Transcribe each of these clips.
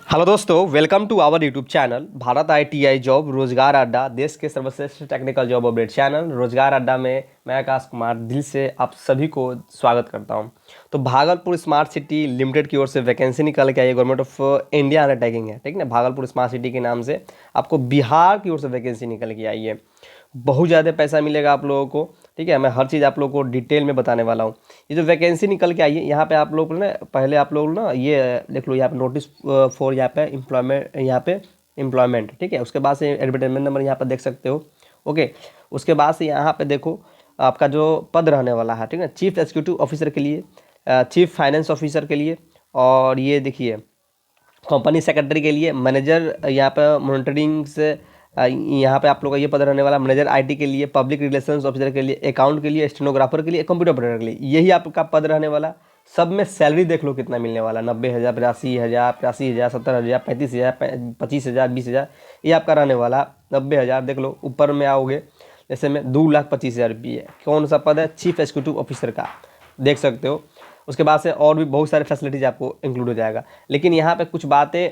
Hello दोस्तों, welcome to our YouTube channel Bharat ITI job रोजगार अड्डा, देश के सर्वश्रेष्ठ टेक्निकल जॉब अपडेट चैनल रोजगार अड्डा में मैं आकाश कुमार दिल से आप सभी को स्वागत करता हूं। तो भागलपुर स्मार्ट सिटी लिमिटेड की ओर से वैकेंसी निकल के आई है, गवर्नमेंट ऑफ इंडिया अंडरटेकिंग है, ठीक ना। भागलपुर स्मार्ट सिटी के नाम से आपको बिहार की ओर से वैकेंसी निकल के आई है। बहुत ज़्यादा पैसा मिलेगा आप लोगों को, ठीक है। मैं हर चीज़ आप लोगों को डिटेल में बताने वाला हूँ। ये जो वैकेंसी निकल के आई है, यहाँ पे आप लोग ना पहले आप लोग ना ये देख लो, यहाँ पे नोटिस फॉर यहाँ पे एम्प्लॉयमेंट, ठीक है। उसके बाद से एडवर्टाइजमेंट नंबर यहाँ पर देख सकते हो, ओके। उसके बाद से यहाँ पे देखो आपका जो पद रहने वाला है, ठीक है, चीफ एग्जीक्यूटिव ऑफिसर के लिए, चीफ फाइनेंस ऑफिसर के लिए, और ये देखिए कंपनी सेक्रेटरी के लिए, मैनेजर यहाँ पे मॉनिटरिंग से यहाँ पे आप लोग का ये पद रहने वाला, मैनेजर आईटी के लिए, पब्लिक रिलेशंस ऑफिसर के लिए, अकाउंट के लिए, स्टेनोग्राफर के लिए, कंप्यूटर ऑपरेटर के लिए, यही आपका पद रहने वाला। सब में सैलरी देख लो कितना मिलने वाला, 90,000, 82,000, 83,000, 70,000, 35,000, 25,000, 20,000, ये आपका रहने वाला। 90,000 देख लो। ऊपर में आओगे जैसे में 2,25,000 रुपये, कौन सा पद है? चीफ एग्जीक्यूटिव ऑफिसर का, देख सकते हो। उसके बाद से और भी बहुत सारे फैसिलिटीज आपको इंक्लूड हो जाएगा। लेकिन यहाँ पे कुछ बातें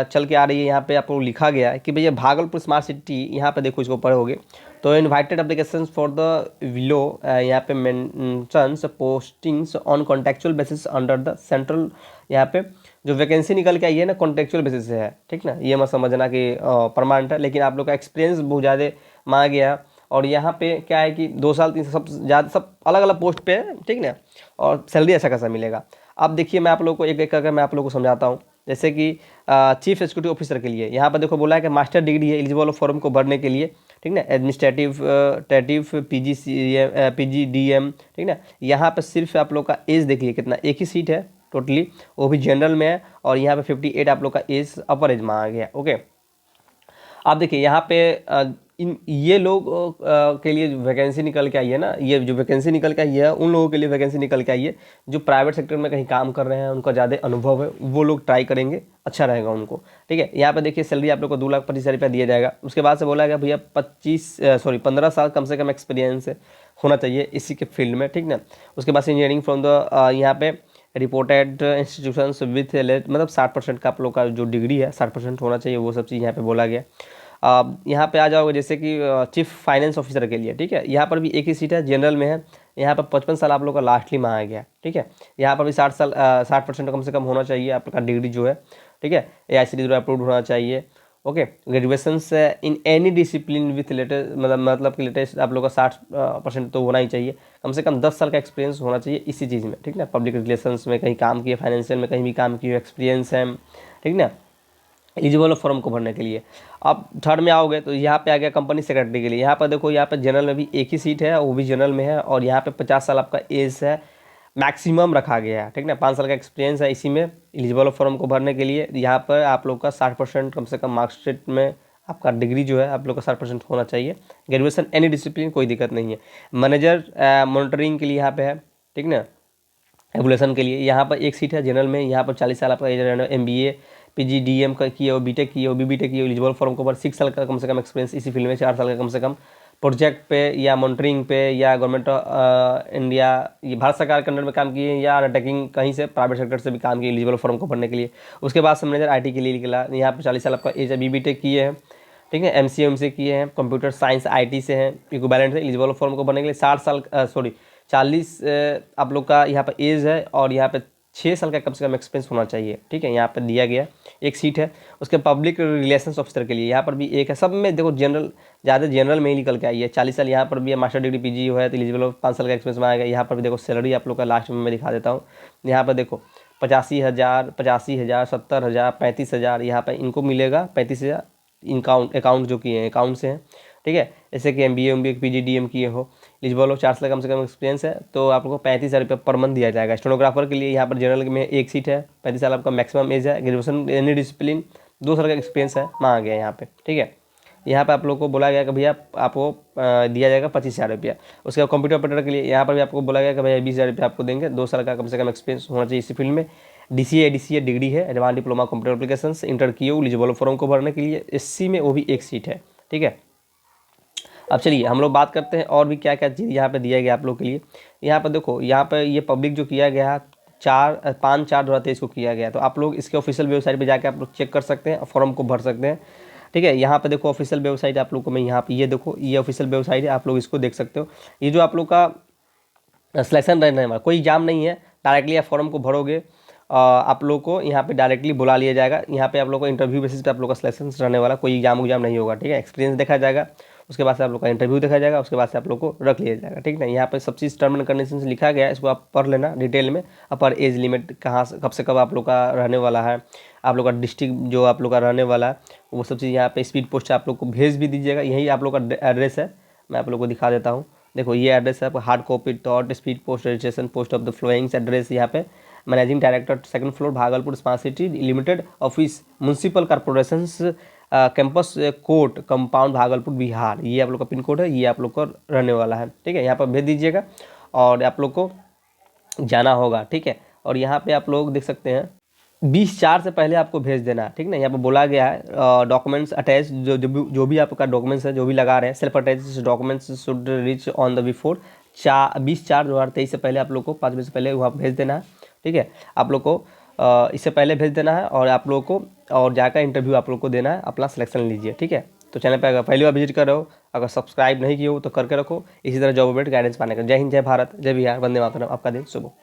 चल के आ रही है। यहाँ पे आपको लिखा गया है कि भैया भागलपुर स्मार्ट सिटी, यहाँ पे देखो इसको पढ़ोगे तो invited applications for the below, यहाँ पे mentions postings on contractual basis under the central. यहाँ पे जो वैकेंसी निकल के आई है ना, कॉन्टेक्चुअल बेसिस से है, ठीक ना। ये मत समझना कि परमानेंट है, लेकिन आप लोग का एक्सपीरियंस बहुत ज़्यादा मांगा गया है। और यहाँ पे क्या है कि 2 साल 3 साल सब ज़्यादा सब अलग अलग पोस्ट पे है, ठीक ना। और सैलरी अच्छा खासा मिलेगा। अब देखिए मैं आप लोग को एक एक करके मैं आप लोग को समझाता हूँ। जैसे कि चीफ एग्जीक्यूटिव ऑफिसर के लिए यहाँ पर देखो बोला है कि मास्टर डिग्री है एलिजिबल फॉर्म को भरने के लिए, ठीक ना। एडमिनिस्ट्रेटिव PGDM, ठीक ना। यहाँ पर सिर्फ आप लोग का एज देखिए कितना, एक ही सीट है टोटली, वो भी जनरल में है। और यहाँ पे 58 आप लोग का एज अपर एज मांगा गया, ओके। आप देखिए यहाँ पे इन ये लोग के लिए वैकेंसी निकल के आई है ना, ये जो वैकेंसी निकल के आई है उन लोगों के लिए वैकेंसी निकल के आई है जो प्राइवेट सेक्टर में कहीं काम कर रहे हैं, उनका ज़्यादा अनुभव है, वो लोग ट्राई करेंगे, अच्छा रहेगा उनको, ठीक है। यहाँ पे देखिए सैलरी आप लोग को 2,25,000 रुपया दिया जाएगा। उसके बाद से बोला गया भैया 15 साल कम से कम एक्सपीरियंस होना चाहिए इसी के फील्ड में, ठीक ना। उसके बाद से इंजीनियरिंग फ्रॉम द यहाँ पे रिपोर्टेड इंस्टीट्यूशंस विथ मतलब 60% का आप लोग का जो डिग्री है 60% होना चाहिए, वो सब चीज़ यहाँ पे बोला गया। यहाँ पे आ जाओगे जैसे कि चीफ फाइनेंस ऑफिसर के लिए, ठीक है। यहाँ पर भी एक ही सीट है, जनरल में है। यहाँ पर 55 साल आप लोग का लास्टली मांगा गया, ठीक है। यहाँ पर भी 60% कम से कम होना चाहिए आपका डिग्री जो है, ठीक है। AICTE द्वारा अप्रूव्ड होना चाहिए, ओके। ग्रेजुएशन से in any discipline with latest मतलब कि लेटेस्ट आप लोग का 60% तो होना ही चाहिए। कम से कम 10 साल का एक्सपीरियंस होना चाहिए इसी चीज़ में, ठीक ना। पब्लिक रिलेशंस में कहीं काम किए, फाइनेंशियल में कहीं भी काम किए, एक्सपीरियंस है, ठीक ना, एलिजिबल फॉर्म को भरने के लिए। अब थर्ड में आओगे तो यहाँ पे आ गया कंपनी सेक्रेटरी के लिए। यहाँ पर देखो, यहाँ पे जनरल में भी एक ही सीट है, वो भी जनरल में है। और यहाँ पे 50 साल आपका एज है, मैक्सिमम रखा गया है, ठीक ना। 5 साल का एक्सपीरियंस है इसी में एलिजिबल फॉर्म को भरने के लिए। यहाँ पर आप लोग का 60% कम से कम मार्कशीट में आपका डिग्री जो है आप लोग का 60% होना चाहिए। ग्रेजुएशन एनी डिसिप्लिन, कोई दिक्कत नहीं है। मैनेजर मॉनिटरिंग के लिए यहाँ पे है, ठीक ना। एवोल्यूशन के लिए यहाँ पर एक सीट है जनरल में। यहाँ पर 40 साल आपका एज रहना, MBA PGDM का किए हो, बीटेक किए हो, BBTech किए हो, एलिजिबल फॉर्म के ऊपर 6 साल का कम से कम एक्सपीरियंस इसी फील्ड में, 4 साल का कम से कम प्रोजेक्ट पे या मॉनिटरिंग पे या गवर्नमेंट इंडिया ये भारत सरकार के अंडर में काम किए या अंडरटेकिंग कहीं से प्राइवेट सेक्टर से भी काम किए एलिजिबल फॉर्म को भरने के लिए। उसके बाद से मैनेजर IT के लिए निकला। यहाँ पर 40 साल आपका एज है, BBTech किए हैं, ठीक है, MCA किए हैं, कंप्यूटर साइंस IT से हैं, इक्विवेलेंट है, एलिजिबल फॉर्म को भरने के लिए 40 आप लोग का यहाँ पर एज है। और यहाँ पे 6 साल का कम से कम एक्सपीरियंस होना चाहिए, ठीक है। यहाँ पर दिया गया एक सीट है। उसके पब्लिक रिलेशंस ऑफिसर के लिए यहाँ पर भी एक है। सब में देखो जनरल, ज़्यादा जनरल में ही निकल के आई है। 40 साल यहाँ पर भी है, मास्टर डिग्री PG है तो एलिजिबल 5 साल का एक्सपीरियंस में आएगा। यहाँ पर भी देखो सैलरी आप लोग का लास्ट में मैं दिखा देता हूँ। यहाँ पर देखो 85,000, 70,000, 35,000 यहाँ पर इनको मिलेगा। 35,000 अकाउंट जो किए हैं अकाउंट से हैं, ठीक है। जैसे कि MBA PGDM किए हो, एलिजिबल हो, 4 साल कम से कम एक्सपीरियंस है तो आप लोग को 35,000 रुपये पर मंथ दिया जाएगा। स्टेनोग्राफर के लिए यहाँ पर जनरल में एक सीट है, 35 साल आपका मैक्सिमम एज है। ग्रेजुएशन एनी डिसिप्लिन 2 साल का एक्सपीरियंस है, मांगा गया यहाँ पे, ठीक है। यहाँ पे आप लोग को बोला गया कि भैया आपको दिया जाएगा 25,000 रुपया। उसके बाद कंप्यूटर ऑपरेटर के लिए यहाँ पर भी आपको बोला गया कि भैया 20,000 रुपया आपको देंगे। 2 साल का कम से कम एक्सपीरियंस होना चाहिए इसी फील्ड में। DCA डिग्री है, advance diploma computer application, inter किए हो, एलिजिबल फॉर्म को भरने के लिए। SC में वो भी एक सीट है, ठीक है। अब चलिए हम लोग बात करते हैं और भी क्या क्या चीज़ यहाँ पे दिया गया आप लोग के लिए। यहाँ पर देखो, यहाँ पर ये पब्लिक जो किया गया है 5/4/2023 को किया गया। तो आप लोग इसके ऑफिशियल वेबसाइट पे जाके आप लोग चेक कर सकते हैं, फॉर्म को भर सकते हैं। ठीक है, यहाँ पे देखो ऑफिशियल वेबसाइट आप लोग को मैं यहाँ पे ये देखो, ये ऑफिशियल वेबसाइट है, आप लोग इसको देख सकते हो। ये जो आप लोग का सिलेक्शन रहने वाला, कोई एग्जाम नहीं है, डायरेक्टली आप फॉर्म को भरोगे, आप लोग को यहाँ पे डायरेक्टली बुला लिया जाएगा। यहाँ पे आप लोग को इंटरव्यू बेसिस पे आप लोग का सिलेक्शन रहने वाला, कोई एग्जाम नहीं होगा। ठीक है, एक्सपीरियंस देखा जाएगा, उसके बाद से आप लोग का इंटरव्यू देखा जाएगा, उसके बाद से आप लोग को रख लिया जाएगा। ठीक है, यहाँ पे सब चीज़ टर्म एंड कंडीशन लिखा गया है, इसको आप पढ़ लेना डिटेल में। अपर एज लिमिट कहाँ से कब आप लोग का रहने वाला है, आप लोग का डिस्ट्रिक्ट जो आप लोग का रहने वाला है, वो सब चीज़ यहाँ पे स्पीड पोस्ट आप लोग को भेज भी दीजिएगा। यही आप लोग का एड्रेस है, मैं आप लोग को दिखा देता हूँ। देखो ये एड्रेस है, hard copy dot speed post registration post of the followings address, यहाँ पे managing director 2nd floor Bhagalpur smart city limited office municipal corporation campus court compound Bhagalpur Bihar, ये आप लोग का पिन कोड है, ये आप लोग को रहने वाला है। ठीक है, यहाँ पर भेज दीजिएगा और आप लोग को जाना होगा। ठीक है, और यहाँ पे आप लोग देख सकते हैं 20/4 से पहले आपको भेज देना है। ठीक ना, यहाँ पे बोला गया है डॉक्यूमेंट्स अटैच, जो भी आपका डॉक्यूमेंट्स है, जो भी लगा रहे हैं, self attach documents should reach on the before 20/4/2023 से पहले आप लोग को 5 बजे से पहले वहाँ भेज देना है। ठीक है, आप लोग को इससे पहले भेज देना है और आप लोग को और जाकर इंटरव्यू आप लोग को देना है, अपना सिलेक्शन लीजिए। ठीक है, तो चैनल पर अगर पहली बार विजिट कर रहे हो, अगर सब्सक्राइब नहीं किए हो तो करके रखो, इसी तरह जॉब अपडेट गाइडेंस पाने का। जय हिंद, जय भारत, जय बिहार, वंदे मातरम। आपका दिन शुभ हो।